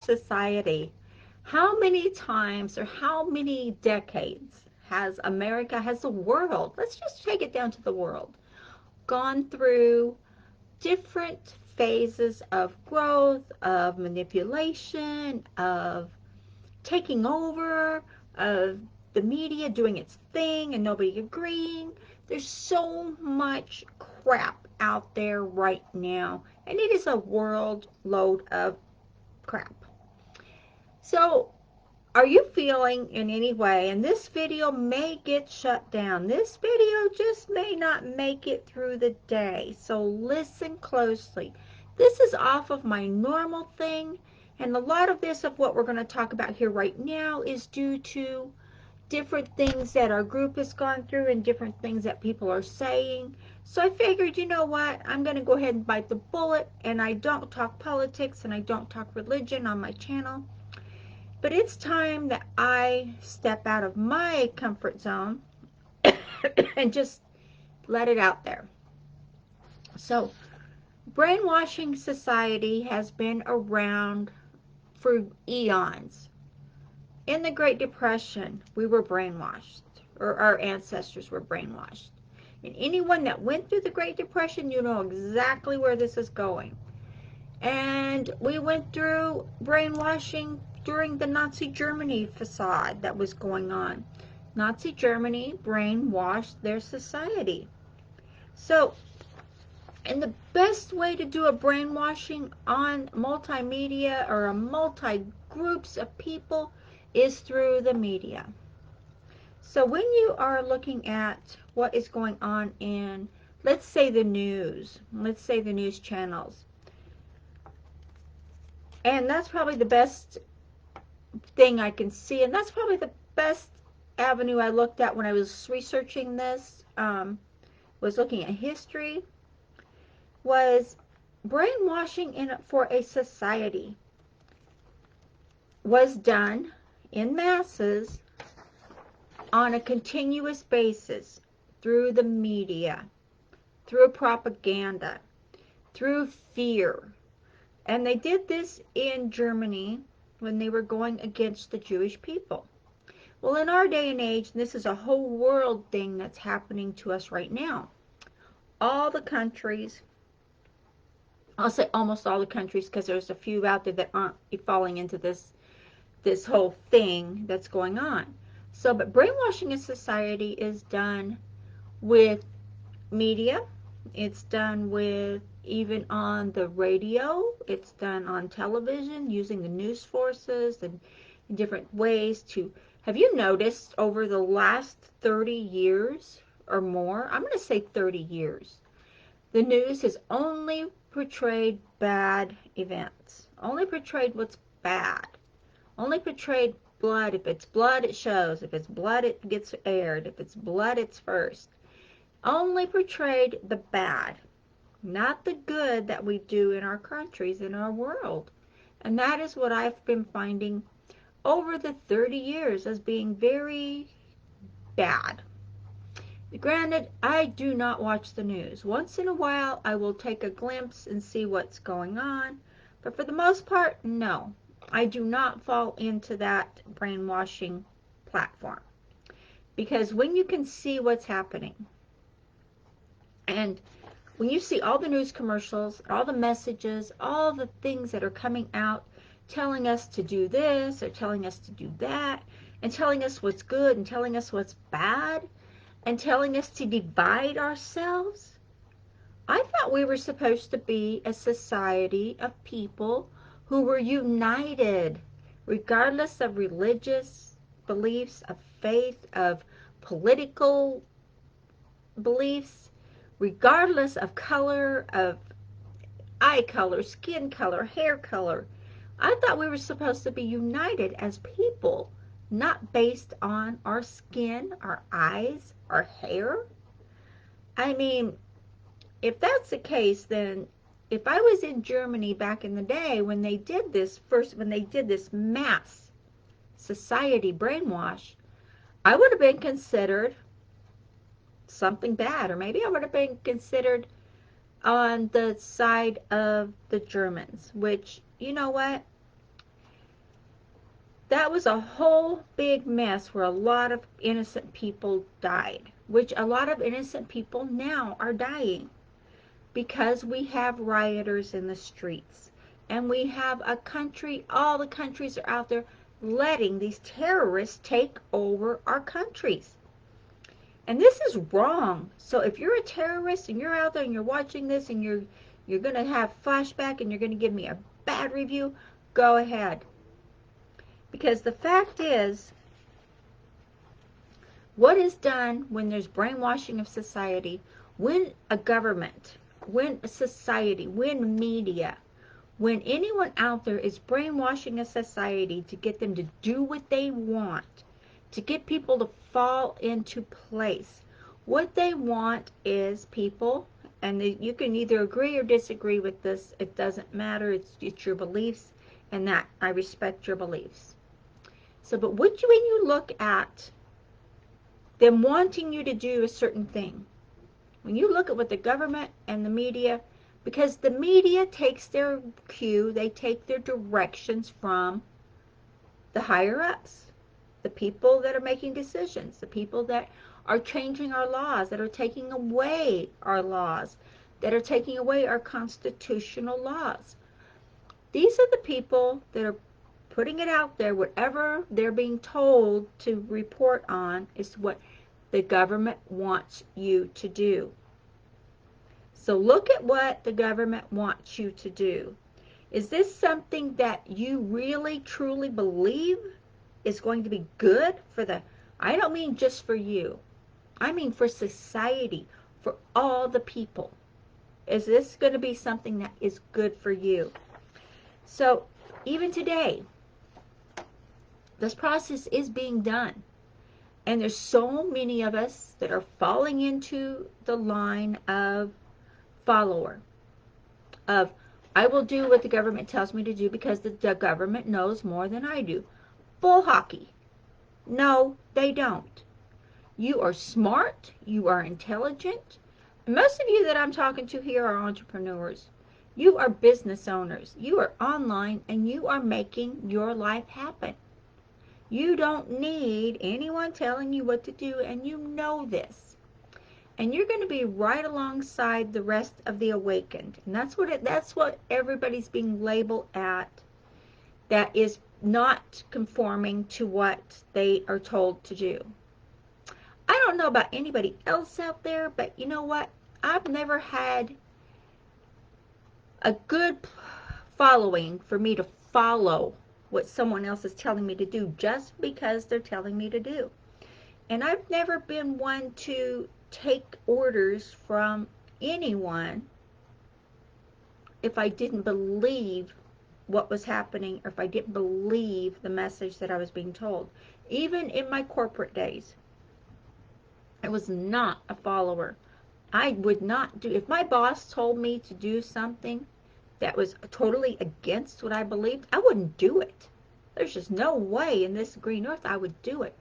society. How many times or how many decades has America, has the world, let's just take it down to the world, gone through different phases of growth, of manipulation, of taking over, of the media doing its thing and nobody agreeing. There's so much crap out there right now, and it is a world load of crap. So, are you feeling in any way, and this video may get shut down. This video just may not make it through the day, so listen closely. This is off of my normal thing, and a lot of this of what we're going to talk about here right now is due to different things that our group has gone through and different things that people are saying. So I figured, you know what, I'm going to go ahead and bite the bullet, and I don't talk politics and I don't talk religion on my channel. But it's time that I step out of my comfort zone and just let it out there. So, brainwashing society has been around for eons. In the Great Depression, we were brainwashed, or our ancestors were brainwashed. And anyone that went through the Great Depression, you know exactly where this is going. And we went through brainwashing during the Nazi Germany facade that was going on. Nazi Germany brainwashed their society. So, and the best way to do a brainwashing on multimedia or a multi-groups of people is through the media. So when you are looking at what is going on in, let's say the news channels, and that's probably the best thing I can see, and that's probably the best avenue I looked at when I was researching this, was looking at history, was brainwashing for a society was done in masses on a continuous basis through the media, through propaganda, through fear. And they did this in Germany when they were going against the Jewish people. Well, in our day and age, this is a whole world thing that's happening to us right now. All the countries, I'll say almost all the countries, because there's a few out there that aren't falling into this whole thing that's going on. So, but brainwashing in society is done with media. It's done with even on the radio. It's done on television using the news sources and different ways to. Have you noticed over the last 30 years or more, I'm going to say 30 years, the news has only portrayed bad events, only portrayed what's bad, only portrayed blood. If it's blood, it shows. If it's blood, it gets aired. If it's blood, it's first. Only portrayed the bad, not the good that we do in our countries, in our world. And that is what I've been finding over the 30 years as being very bad. Granted, I do not watch the news. Once in a while, I will take a glimpse and see what's going on. But for the most part, no. I do not fall into that brainwashing platform. Because when you can see what's happening, and when you see all the news commercials, all the messages, all the things that are coming out telling us to do this or telling us to do that, and telling us what's good and telling us what's bad, and telling us to divide ourselves, I thought we were supposed to be a society of people who were united, regardless of religious beliefs, of faith, of political beliefs, regardless of color, of eye color, skin color, hair color. I thought we were supposed to be united as people, not based on our skin, our eyes, our hair. I mean, if that's the case, then if I was in Germany back in the day when they did this mass society brainwash, I would have been considered something bad, or maybe I would have been considered on the side of the Germans, which, you know what? That was a whole big mess where a lot of innocent people died, which a lot of innocent people now are dying because we have rioters in the streets. And we have a country, all the countries are out there letting these terrorists take over our countries. And this is wrong. So if you're a terrorist and you're out there and you're watching this and you're going to have flashback and you're going to give me a bad review, go ahead. Because the fact is, what is done when there's brainwashing of society, when a government, when a society, when media, when anyone out there is brainwashing a society to get them to do what they want, to get people to fall into place, what they want is people, and you can either agree or disagree with this, it doesn't matter, it's your beliefs, and that I respect your beliefs. So, but when you look at them wanting you to do a certain thing, when you look at what the government and the media, because the media takes their cue, they take their directions from the higher ups, the people that are making decisions, the people that are changing our laws, that are taking away our laws, that are taking away our constitutional laws. These are the people that are putting it out there. Whatever they're being told to report on is what the government wants you to do. So look at what the government wants you to do. Is this something that you really truly believe is going to be good for I don't mean just for you. I mean for society, for all the people. Is this going to be something that is good for you? So even today, this process is being done. And there's so many of us that are falling into the line of follower, of I will do what the government tells me to do because the government knows more than I do. Bull hockey. No, they don't. You are smart. You are intelligent. Most of you that I'm talking to here are entrepreneurs. You are business owners. You are online and you are making your life happen. You don't need anyone telling you what to do, and you know this. And you're going to be right alongside the rest of the awakened. And that's what everybody's being labeled at, that is not conforming to what they are told to do. I don't know about anybody else out there, but you know what? I've never had a good following for me to follow what someone else is telling me to do just because they're telling me to do. And I've never been one to take orders from anyone if I didn't believe what was happening or if I didn't believe the message that I was being told. Even in my corporate days, I was not a follower. I would not do, if my boss told me to do something that was totally against what I believed, I wouldn't do it. There's just no way in this green earth I would do it.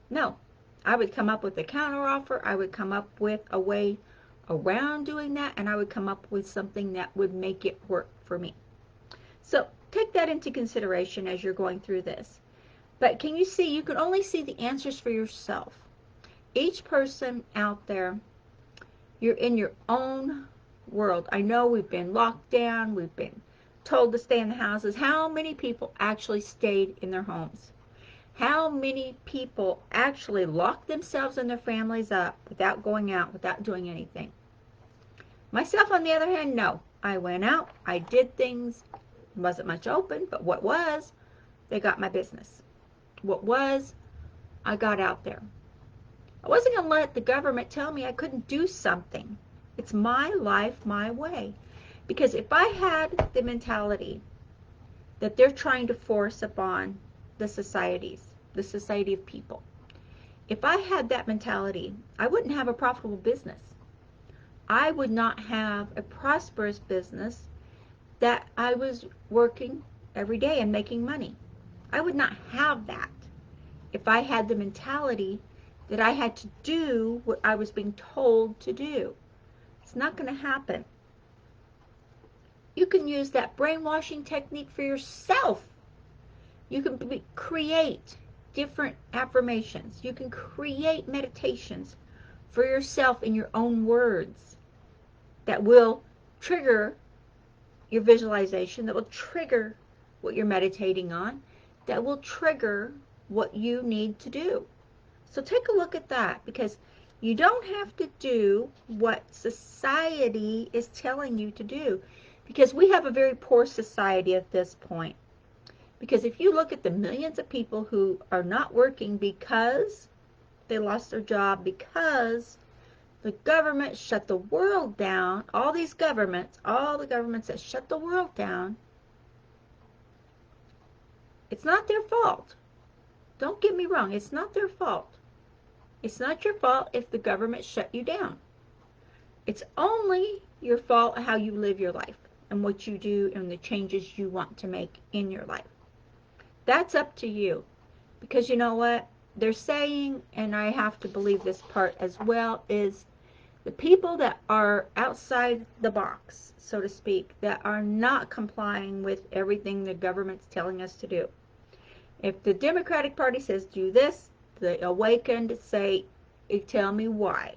No, I would come up with a counteroffer. I would come up with a way around doing that, and I would come up with something that would make it work for me. So take that into consideration as you're going through this. But can you see, you can only see the answers for yourself. Each person out there, you're in your own world. I know we've been locked down. We've been told to stay in the houses. How many people actually stayed in their homes? How many people actually locked themselves and their families up without going out, without doing anything? Myself, on the other hand, no. I went out. I did things. Wasn't much open, but what was, they got my business. What was, I got out there. I wasn't going to let the government tell me I couldn't do something. It's my life, my way. Because if I had the mentality that they're trying to force upon the society of people, if I had that mentality, I wouldn't have a profitable business. I would not have a prosperous business that I was working every day and making money. I would not have that if I had the mentality that I had to do what I was being told to do. It's not going to happen. You can use that brainwashing technique for yourself. You can create different affirmations. You can create meditations for yourself in your own words that will trigger your visualization, that will trigger what you're meditating on, that will trigger what you need to do. So take a look at that, because you don't have to do what society is telling you to do, because we have a very poor society at this point. Because if you look at the millions of people who are not working because they lost their job, because the government shut the world down, all the governments that shut the world down, it's not their fault. Don't get me wrong, it's not their fault. It's not your fault if the government shut you down. It's only your fault how you live your life and what you do and the changes you want to make in your life. That's up to you. Because you know what? They're saying, and I have to believe this part as well, is the people that are outside the box, so to speak, that are not complying with everything the government's telling us to do. If the Democratic Party says do this, the awakened say, tell me why.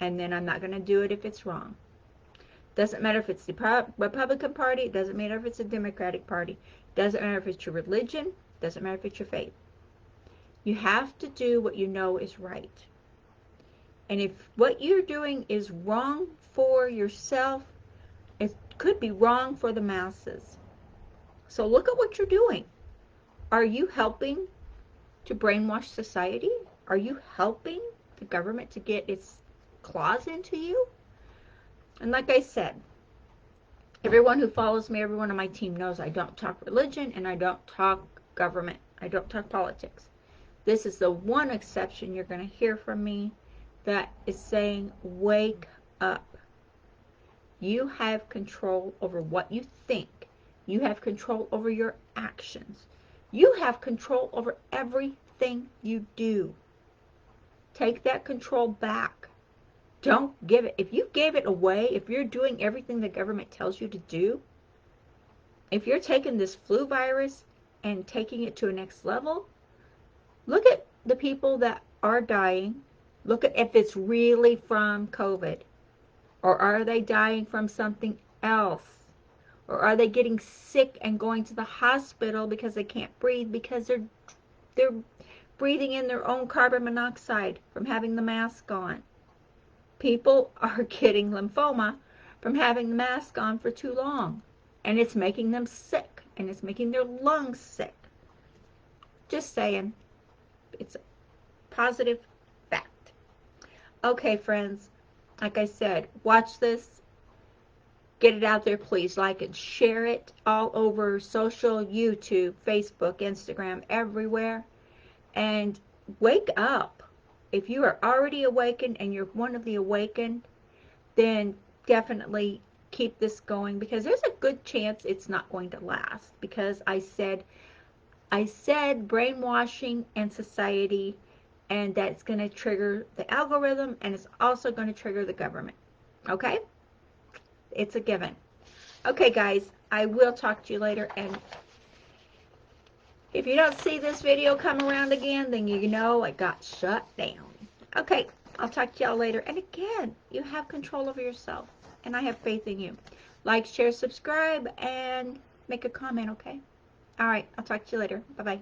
And then I'm not going to do it if it's wrong. Doesn't matter if it's the Republican Party, doesn't matter if it's the Democratic Party, doesn't matter if it's your religion, doesn't matter if it's your faith. You have to do what you know is right. And if what you're doing is wrong for yourself, it could be wrong for the masses. So look at what you're doing. Are you helping to brainwash society? Are you helping the government to get its claws into you? And like I said, everyone who follows me, everyone on my team knows I don't talk religion and I don't talk government. I don't talk politics. This is the one exception you're going to hear from me that is saying, wake up. You have control over what you think. You have control over your actions. You have control over everything you do. Take that control back. Don't give it. If you gave it away, if you're doing everything the government tells you to do, if you're taking this flu virus and taking it to a next level, look at the people that are dying. Look at if it's really from COVID. Or are they dying from something else? Or are they getting sick and going to the hospital because they can't breathe, because they're breathing in their own carbon monoxide from having the mask on? People are getting lymphoma from having the mask on for too long. And it's making them sick. And it's making their lungs sick. Just saying. It's a positive fact. Okay, friends. Like I said, watch this. Get it out there, please. Like and share it all over social, YouTube, Facebook, Instagram, everywhere. And wake up. If you are already awakened and you're one of the awakened, then definitely keep this going, because there's a good chance it's not going to last. Because I said brainwashing and society, and that's going to trigger the algorithm, and it's also going to trigger the government. Okay? It's a given. Okay, guys, I will talk to you later, and if you don't see this video come around again, then you know it got shut down. Okay, I'll talk to y'all later. And again, you have control over yourself, and I have faith in you. Like, share, subscribe, and make a comment, okay? All right, I'll talk to you later. Bye-bye.